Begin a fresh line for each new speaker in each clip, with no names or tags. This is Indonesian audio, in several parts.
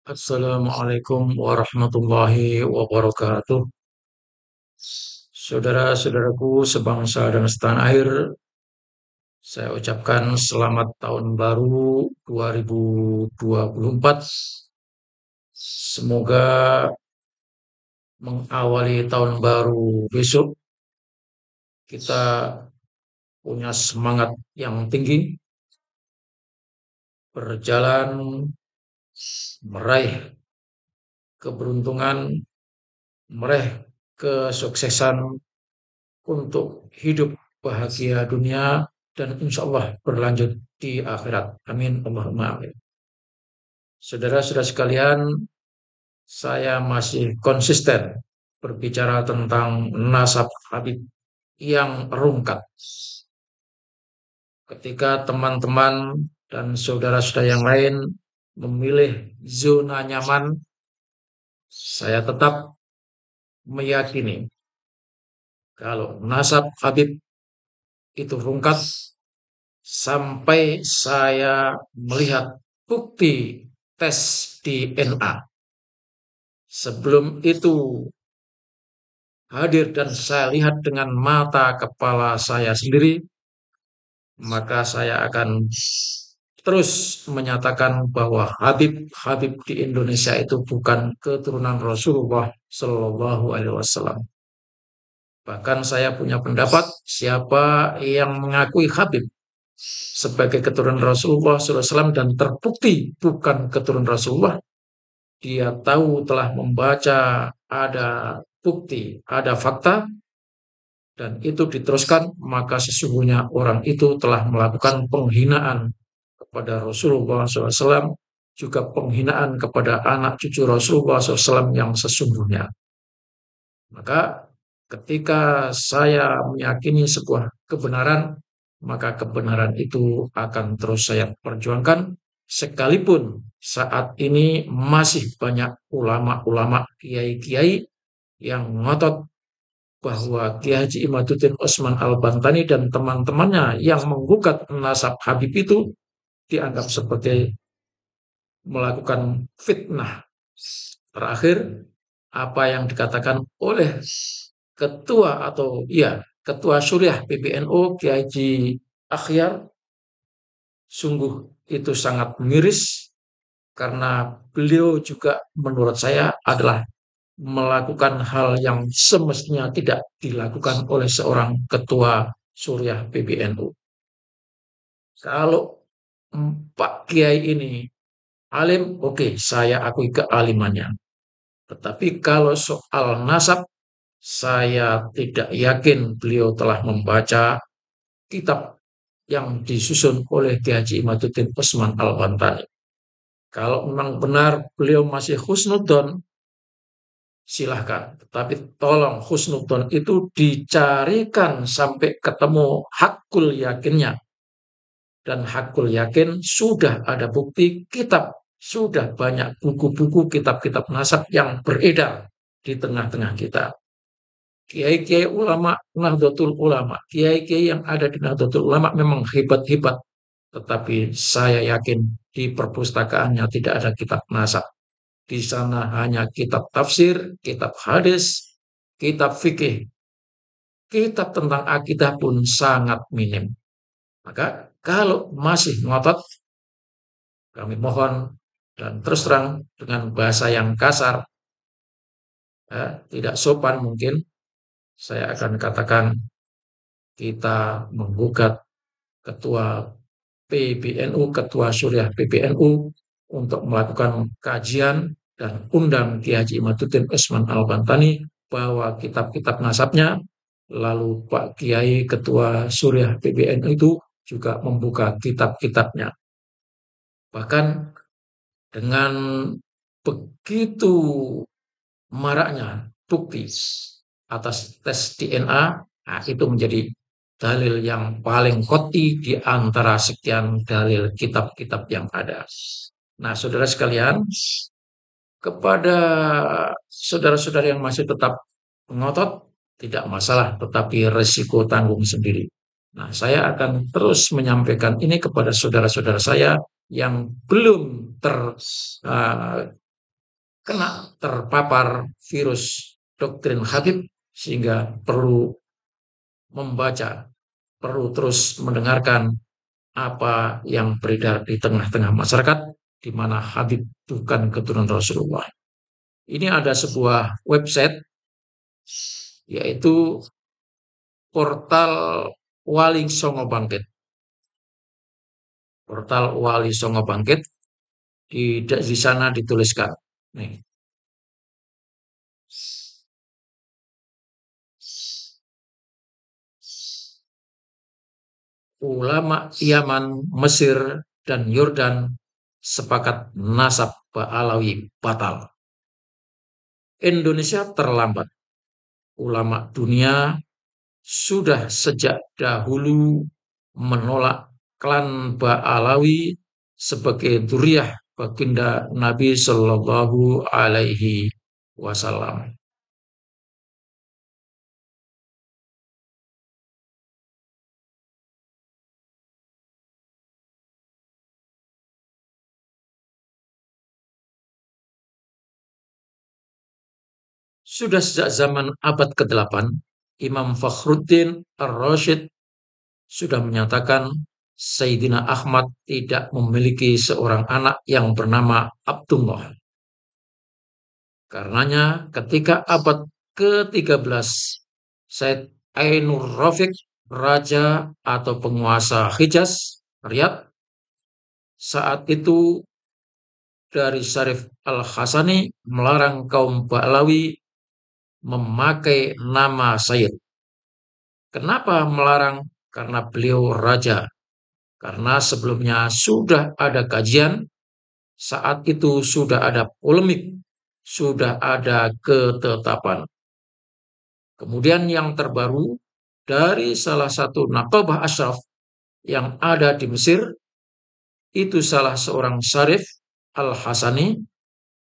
Assalamualaikum warahmatullahi wabarakatuh. Saudara-saudaraku sebangsa dan setanah air, saya ucapkan selamat tahun baru 2024. Semoga mengawali tahun baru besok kita punya semangat yang tinggi, berjalan meraih keberuntungan, meraih kesuksesan untuk hidup bahagia dunia dan insya Allah berlanjut di akhirat. Amin. Allahumma amin. Saudara-saudara sekalian, saya masih konsisten berbicara tentang nasab Habib yang rungkat. Ketika teman-teman dan saudara-saudara yang lain memilih zona nyaman, saya tetap meyakini kalau nasab Habib itu rungkat sampai saya melihat bukti tes DNA. Sebelum itu hadir dan saya lihat dengan mata kepala saya sendiri, maka saya akan terus menyatakan bahwa Habib-Habib di Indonesia itu bukan keturunan Rasulullah Shallallahu Alaihi Wasallam. Bahkan saya punya pendapat, siapa yang mengakui Habib sebagai keturunan Rasulullah SAW dan terbukti bukan keturunan Rasulullah, dia tahu telah membaca ada bukti, ada fakta, dan itu diteruskan, maka sesungguhnya orang itu telah melakukan penghinaan kepada Rasulullah SAW, juga penghinaan kepada anak cucu Rasulullah SAW yang sesungguhnya. Maka ketika saya meyakini sebuah kebenaran, maka kebenaran itu akan terus saya perjuangkan, sekalipun saat ini masih banyak ulama-ulama, kiai-kiai yang ngotot bahwa Kiai Haji Imaduddin Utsman Al-Bantani dan teman-temannya yang menggugat nasab Habib itu dianggap sebagai melakukan fitnah. Terakhir, apa yang dikatakan oleh ketua Syuriah PBNU Kiai Haji Akhyar, sungguh itu sangat miris karena beliau juga menurut saya adalah melakukan hal yang semestinya tidak dilakukan oleh seorang ketua Syuriah PBNU. Kalau Pak Kiai ini alim, oke, saya akui kealimannya. Tetapi kalau soal nasab, saya tidak yakin beliau telah membaca kitab yang disusun oleh Kiai Haji Imaduddin Utsman Al-Bantani. Kalau memang benar beliau masih husnudzon, silahkan. Tetapi tolong husnudzon itu dicarikan sampai ketemu hakul yakinnya. Dan hakul yakin sudah ada bukti kitab, sudah banyak buku-buku kitab-kitab nasab yang beredar di tengah-tengah kita. Kiai-kiai ulama, Nahdlatul Ulama, kiai-kiai yang ada di Nahdlatul Ulama memang hebat-hebat. Tetapi saya yakin di perpustakaannya tidak ada kitab nasab. Di sana hanya kitab tafsir, kitab hadis, kitab fikih. Kitab tentang akidah pun sangat minim. Maka kalau masih ngotot, kami mohon dan terus terang dengan bahasa yang kasar, tidak sopan mungkin, saya akan katakan kita menggugat ketua PBNU, ketua Syuriah PBNU untuk melakukan kajian dan undang Kiai Haji Imaduddin Utsman Al-Bantani bahwa kitab-kitab nasabnya, lalu Pak Kiai ketua Syuriah PBNU itu juga membuka kitab-kitabnya. Bahkan dengan begitu maraknya bukti atas tes DNA, nah itu menjadi dalil yang paling qot'i di antara sekian dalil kitab-kitab yang ada. Nah, saudara sekalian, kepada saudara-saudara yang masih tetap ngotot, tidak masalah, tetapi resiko tanggung sendiri. Nah, saya akan terus menyampaikan ini kepada saudara-saudara saya yang belum kena terpapar virus doktrin Habib, sehingga perlu membaca, perlu terus mendengarkan apa yang beredar di tengah-tengah masyarakat, di mana Habib bukan keturunan Rasulullah. Ini ada sebuah website, yaitu portal Wali Songo Bangkit. Portal Wali Songo Bangkit, di sana dituliskan, nih, ulama Yaman, Mesir, dan Yordan sepakat nasab Ba'alawi batal. Indonesia terlambat. Ulama dunia sudah sejak dahulu menolak klan Ba'alawi sebagai dzurriyyah baginda Nabi Shallallahu Alaihi Wasallam. Sudah sejak zaman abad ke-8, Imam Fakhruddin Ar-Rasyid sudah menyatakan Sayyidina Ahmad tidak memiliki seorang anak yang bernama Abdullah. Karenanya ketika abad ke-13, Said Ainur Rafiq, raja atau penguasa Hijaz, Riyadh, saat itu dari Syarif Al-Hasani melarang kaum Ba'alawi memakai nama Sayyid. Kenapa melarang? Karena beliau raja. Karena sebelumnya sudah ada kajian, saat itu sudah ada polemik, sudah ada ketetapan. Kemudian yang terbaru, dari salah satu Naqabah Ashraf yang ada di Mesir, itu salah seorang Syarif Al-Hasani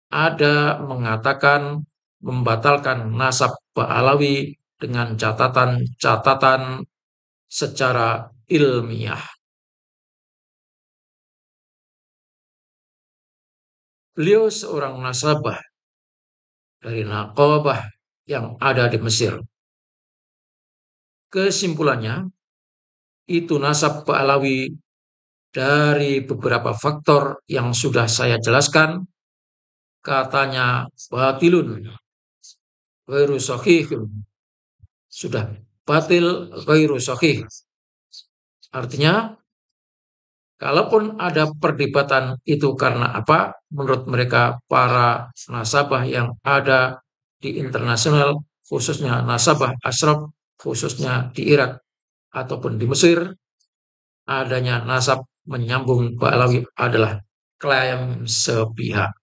ada mengatakan membatalkan nasab Ba'alawi dengan catatan-catatan secara ilmiah. Beliau seorang nasabah dari Naqabah yang ada di Mesir. Kesimpulannya, itu nasab Ba'alawi dari beberapa faktor yang sudah saya jelaskan, katanya batilun, ghairu sahihun, sudah batil, ghairu sahih. Artinya, kalaupun ada perdebatan itu karena apa, menurut mereka para nasabah yang ada di internasional, khususnya nasabah Ashraf, khususnya di Irak ataupun di Mesir, adanya nasab menyambung Ba'alawi adalah klaim sepihak.